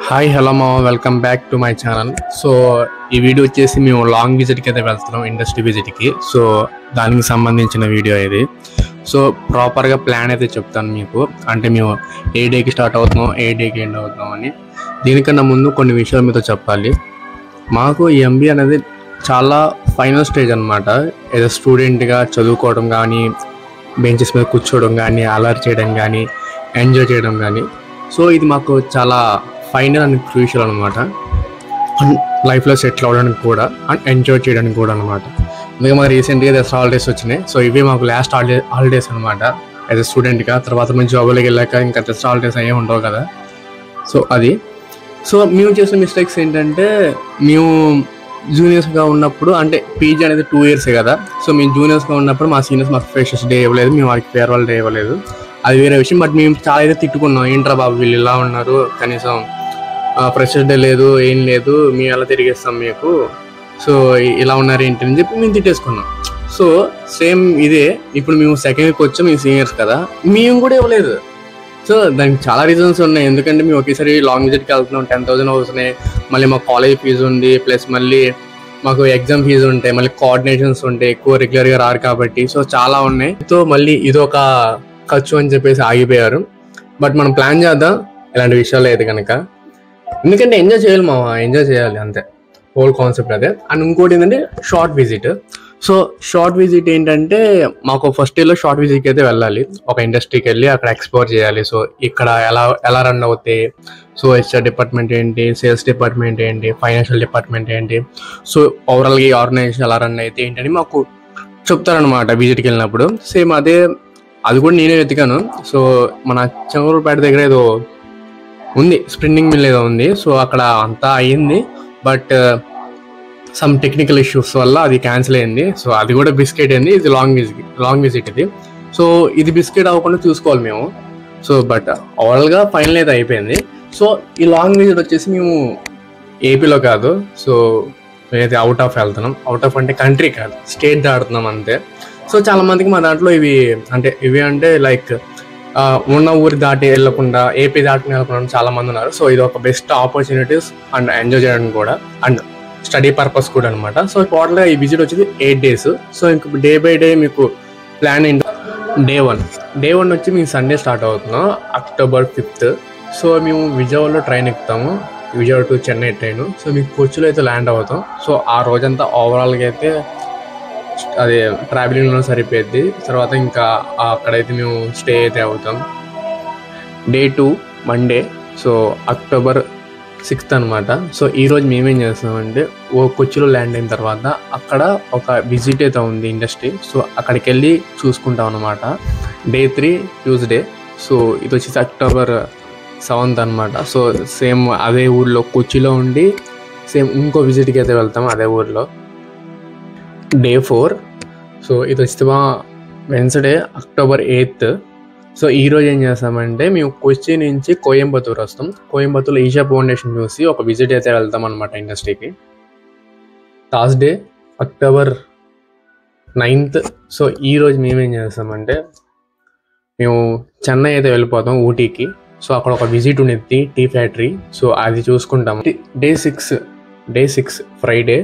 Hi hello మా welcome back to my channel. So ఈ video వచ్చేసి మేము లాంగ్ విజిట్కి అయితే వెళ్తున్నాం, ఇండస్ట్రీ విజిట్కి. సో దానికి సంబంధించిన వీడియో ఇది. సో ప్రాపర్గా ప్లాన్ అయితే చెప్తాను మీకు. అంటే మేము ఏ డేకి స్టార్ట్ అవుతున్నాం, ఏ డేకి ఎండ్ అవుతున్నాం అని. దీనికన్నా ముందు కొన్ని విషయాలు మీతో చెప్పాలి. మాకు ఈ ఎంబీఏ అనేది చాలా ఫైనల్ స్టేజ్ అనమాట. ఏదో స్టూడెంట్గా చదువుకోవడం కానీ, బెంచెస్ మీద కూర్చోవడం కానీ, అలర్ చేయడం కానీ, ఎంజాయ్ చేయడం కానీ. సో ఇది మాకు చాలా ఫైనల్ అండ్ క్రూషియల్ అనమాట. అండ్ లైఫ్లో సెటిల్ అవ్వడానికి కూడా, అండ్ ఎంజాయ్ చేయడానికి కూడా అనమాట. అందుకే మాకు రీసెంట్గా దసరా హాలిడేస్ వచ్చినాయి. సో ఇవి మాకు లాస్ట్ హాలిడేస్ అనమాట యాజ్ ఎ స్టూడెంట్గా. తర్వాత మంచి జాబ్లోకి వెళ్ళాక ఇంకా దసరా హాలిడేస్ అయ్యే ఉండవు కదా. సో అది. సో మేము చేసిన మిస్టేక్స్ ఏంటంటే, మేము జూనియర్స్గా ఉన్నప్పుడు, అంటే పీజీ అనేది 2 years కదా. సో మేము జూనియర్స్గా ఉన్నప్పుడు మా సీనియర్స్ మాకు ఫ్రెషర్స్ డే ఇవ్వలేదు, మేము వారికి ఫేర్వెల్ డే ఇవ్వలేదు. అది వేరే విషయం. బట్ మేము చాలా అయితే తిట్టుకున్నాం, ఏంట్రా బాబు వీళ్ళు ఇలా ఉన్నారు, కనీసం ఫ్రెషర్స్ డే లేదు, ఏం లేదు, మేము ఎలా తిరిగిస్తాం మీకు, సో ఇలా ఉన్నారు ఏంటి అని చెప్పి మేము తిట్టేసుకున్నాం. సో సేమ్ ఇదే ఇప్పుడు మేము సెకండ్ ఇయర్కి వచ్చాం, మేము సీనియర్స్ కదా, మేము కూడా ఇవ్వలేదు. సో దానికి చాలా రీజన్స్ ఉన్నాయి. ఎందుకంటే మేము ఒకేసారి లాంగ్ విజిట్కి వెళ్తున్నాం, 10,000 అవుతున్నాయి. మళ్ళీ మాకు కాలేజ్ ఫీజు ఉంది, ప్లస్ మళ్ళీ మాకు ఎగ్జామ్ ఫీజు ఉంటాయి, మళ్ళీ కోఆర్డినేషన్స్ ఉంటాయి, ఎక్కువ రెగ్యులర్గా రారు కాబట్టి. సో చాలా ఉన్నాయి. సో మళ్ళీ ఇదొక ఖర్చు అని చెప్పేసి ఆగిపోయారు. బట్ మనం ప్లాన్ చేద్దాం ఇలాంటి విషయాలు అయితే కనుక. ఎందుకంటే ఎంజాయ్ చేయాలి మావా, ఎంజాయ్ చేయాలి అంతే, హోల్ కాన్సెప్ట్ అదే. అండ్ ఇంకోటి ఏంటంటే short visit. So short visit ఏంటంటే, మాకు ఫస్ట్ ఇయర్లో షార్ట్ విజిట్కి అయితే వెళ్ళాలి, ఒక ఇండస్ట్రీకి వెళ్ళి అక్కడ ఎక్స్ప్లోర్ చేయాలి. సో ఇక్కడ ఎలా రన్ అవుతాయి, సో హెచ్ఆర్ డిపార్ట్మెంట్ ఏంటి, సేల్స్ డిపార్ట్మెంట్ ఏంటి, ఫైనాన్షియల్ డిపార్ట్మెంట్ ఏంటి, సో ఓవరాల్గా ఈ ఆర్గనైజేషన్ ఎలా రన్ అయితే ఏంటని మాకు చెప్తారనమాట విజిట్కి వెళ్ళినప్పుడు. సేమ్ అదే, అది కూడా నేనే వెతికాను. సో మన చంద్రపేట దగ్గర ఏదో ఉంది, స్ప్రిండింగ్ మిల్ ఏదో ఉంది. సో అక్కడ అంతా అయ్యింది, బట్ సమ్ టెక్నికల్ ఇష్యూస్ వల్ల అది క్యాన్సిల్ అయింది. సో అది కూడా బిస్కెట్ అయింది. ఇది లాంగ్ విజిట్ ఇది. సో ఇది బిస్కెట్ అవ్వకుండా చూసుకోవాలి మేము. సో బట్ ఓవరాల్గా ఫైనల్ అయితే అయిపోయింది. సో ఈ లాంగ్ విజిట్ వచ్చేసి మేము ఏపీలో కాదు, సో మేమైతే అవుట్ ఆఫ్ వెళ్తున్నాం. అవుట్ ఆఫ్ అంటే కంట్రీ కాదు, స్టేట్ దాడుతున్నాం అంతే. సో చాలా మందికి మా దాంట్లో ఇవి అంటే లైక్ ఉన్న ఊరి దాటి వెళ్ళకుండా, ఏపీ దాటి వెళ్ళకుండా చాలా మంది ఉన్నారు. సో ఇది ఒక బెస్ట్ ఆపర్చునిటీస్ అండ్ ఎంజాయ్ చేయడానికి కూడా, అండ్ స్టడీ పర్పస్ కూడా అనమాట. సో టోటల్గా ఈ విజిట్ వచ్చేది 8 days. సో ఇంక డే బై డే మీకు ప్లాన్ ఏంటి. డే వన్ వచ్చి మేము సండే స్టార్ట్ అవుతున్నాం, October 5th. సో మేము విజయవాడలో ట్రైన్ ఎక్కుతాము, Vijayawada to Chennai train. So మీకు కొచ్చిలో అయితే ల్యాండ్ అవుతాం. సో ఆ రోజంతా ఓవరాల్గా అయితే అది ట్రావెలింగ్లో సరిపోద్ది. తర్వాత ఇంకా అక్కడైతే మేము స్టే అయితే అవుతాం. Day 2 Monday, so October 6th అనమాట. సో ఈరోజు మేమేం చేస్తామంటే, కొచ్చిలో ల్యాండ్ అయిన తర్వాత అక్కడ ఒక విజిట్ అయితే ఉంది ఇండస్ట్రీ. సో అక్కడికి వెళ్ళి చూసుకుంటాం అనమాట. Day 3 Tuesday. సో ఇది వచ్చేసి October 7th అనమాట. సో సేమ్ అదే ఊళ్ళో కొచ్చిలో ఉండి సేమ్ ఇంకో విజిట్కి అయితే వెళ్తాం అదే ఊర్లో. Day 4. సో ఇది వచ్చి వెన్స్డే October 8th. సో ఈరోజు ఏం చేస్తామంటే, మేము కొచ్చి నుంచి కోయంబత్తూర్ వస్తాం. కోయంబత్తూర్లో ఈషా ఫౌండేషన్ చూసి ఒక విజిట్ అయితే వెళ్తాం అనమాట ఇండస్ట్రీకి. Thursday October 9th. సో ఈరోజు మేమేం చేస్తామంటే, మేము చెన్నై అయితే వెళ్ళిపోతాం, ఊటీకి. సో అక్కడ ఒక విజిట్ ఉండేది, టీ ఫ్యాక్టరీ. సో అది చూసుకుంటాం. Day 6 Friday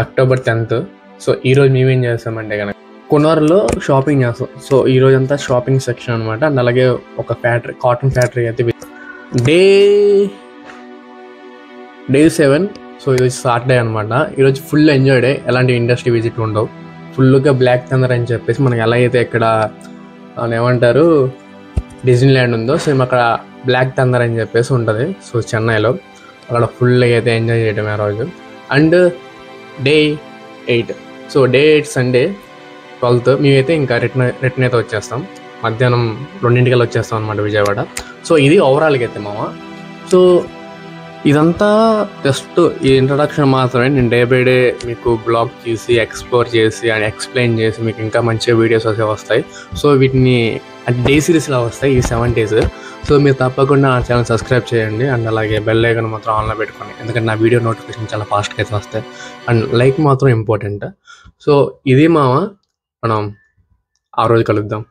October 10th. So ఈరోజు మేమేం చేస్తామంటే కనుక కొనార్లో షాపింగ్ చేస్తాం. సో ఈరోజు అంతా షాపింగ్ సెక్షన్ అనమాట. అండ్ అలాగే ఒక ఫ్యాక్టరీ, కాటన్ ఫ్యాక్టరీ అయితే. Day 7. సో ఈరోజు సాటర్డే అనమాట. ఈరోజు ఫుల్ ఎంజాయ్ డే, ఎలాంటి ఇండస్ట్రీ విజిట్ ఉండవు. ఫుల్గా బ్లాక్ థండర్ అని చెప్పేసి మనకి ఎలా అయితే ఇక్కడ ఏమంటారు డిజ్నీ ల్యాండ్ ఉందో, సేమ్ అక్కడ బ్లాక్ థండర్ అని చెప్పేసి ఉంటుంది. సో చెన్నైలో అక్కడ ఫుల్గా అయితే ఎంజాయ్ చేయడం ఆ రోజు. And Day 8. So Day 8 Sunday 12th. మేమైతే ఇంకా రిటర్న్ అయితే వచ్చేస్తాం, మధ్యాహ్నం 2 వచ్చేస్తాం అనమాట విజయవాడ. సో ఇది ఓవరాల్గా అయితే మామ. సో ఇదంతా జస్ట్ ఈ ఇంట్రడక్షన్ మాత్రమే. నేను డే బై డే మీకు బ్లాగ్ చేసి, ఎక్స్ప్లోర్ చేసి అండ్ ఎక్స్ప్లెయిన్ చేసి మీకు ఇంకా మంచిగా వీడియోస్ వస్తాయి. సో వీటిని డే సిరీస్లా వస్తాయి ఈ 7 days. సో మీరు తప్పకుండా నా ఛానల్ సబ్స్క్రైబ్ చేయండి. అండ్ అలాగే బెల్ ఐకాన్ మాత్రం ఆన్లో పెట్టుకోండి, ఎందుకంటే నా వీడియో నోటిఫికేషన్ చాలా ఫాస్ట్గా అయితే వస్తాయి. అండ్ లైక్ మాత్రం ఇంపార్టెంట్. సో ఇది మామ, మనం ఆ రోజు కలుద్దాం.